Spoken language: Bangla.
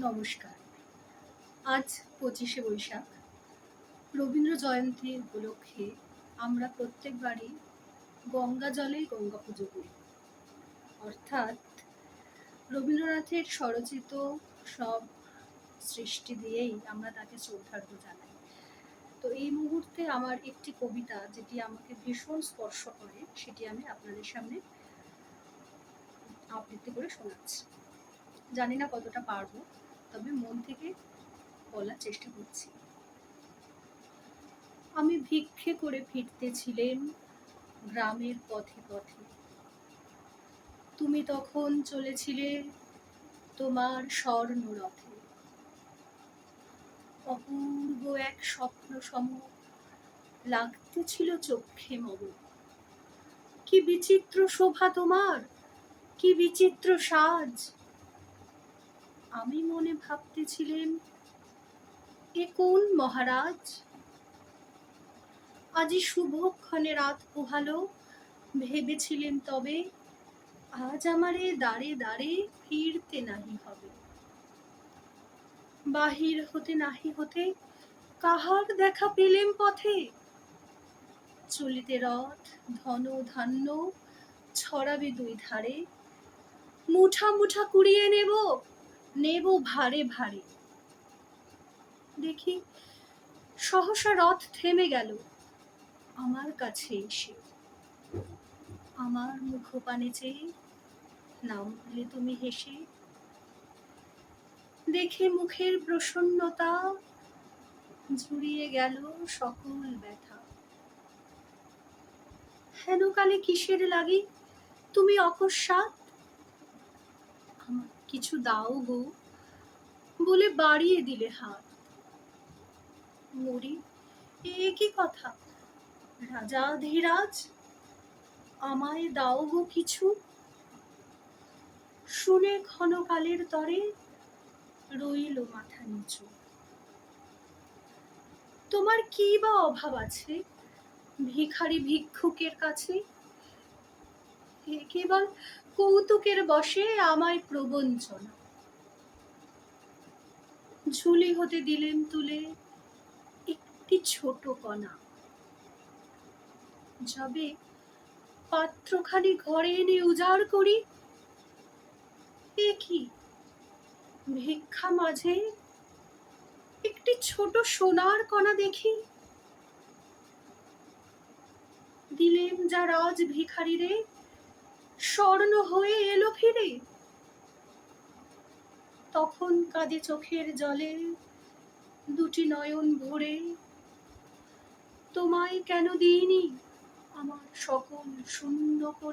নমস্কার। আজ ২৫শে বৈশাখ, রবীন্দ্র জয়ন্তী উপলক্ষে আমরা প্রত্যেকবারই গঙ্গা জলেই গঙ্গা পুজো করি। অর্থাৎ রবীন্দ্রনাথের স্বরচিত সব সৃষ্টি দিয়েই আমরা তাকে শ্রদ্ধার্ঘ্য জানাই। তো এই মুহূর্তে আমার একটি কবিতা যেটি আমাকে ভীষণ স্পর্শ করে, সেটি আমি আপনাদের সামনে আবৃত্তি করে শোনাচ্ছি। জানি না কতটা পারবো, তবে মন থেকে বলার চেষ্টা করছি। আমি ভিক্ষে করে ফিরতেছিলেন গ্রামের পথে পথে, তুমি তখন চলেছিলে তোমার স্বর্ণরথে। অপূর্ব এক স্বপ্ন সম লাগতেছিল চক্ষে মম। কি বিচিত্র শোভা তোমার, কি বিচিত্র সাজ। আমি মনে ভাবতেছিলেন, এ কোন মহারাজ। আজি শুভক্ষণে রাত পোহালো, ভেবেছিলেন তবে আজ আমারে দাঁড়ে দাঁড়ে ফিরতে নাহি হবে। বাহির হতে নাহি হতে কাহার দেখা পেলেম পথে। চলিতে রথ ধন ধান্য ছড়াবে দুই ধারে, মুঠা মুঠা কুড়িয়ে নেব, নেব ভারে ভারে। দেখি সহসা রথ থেমে গেল আমার কাছে এসে। আমার মুখপানে চেয়ে নামলে তুমি হেসে। দেখে মুখের প্রসন্নতা ঝুরিয়ে গেল সকল ব্যথা। হেন কালে কিসের লাগি তুমি অকস্মাৎ, আমার কিছু দাও গো বলে বাড়িয়ে দিলে হাত। মরি, এ কি কথা রাজাধিরাজ, আমায় দাও গো কিছু। শুনে ক্ষণকালের তরে রইল মাথা নিচু। তোমার কি বা অভাব আছে ভিখারি ভিক্ষুকের কাছে, কেবল কৌতুকের বশে আমায় প্রবঞ্চনা। ঝুলি হতে দিলেন তুলে একটি ছোট কণা, যবে পাত্রখানি ঘরে এনে উজাড় করি, এ কি ভিক্ষা মাঝে একটি ছোট সোনার কণা দেখি। দিলেম যা রাজ ভিখারিরে, স্বর্ণ হয়ে এলো ফিরে। তখন কাঁদে চোখের জলে দুটি নয়ন ভরে, তোমায় কেন দিইনি আমার সকল শূন্য করে।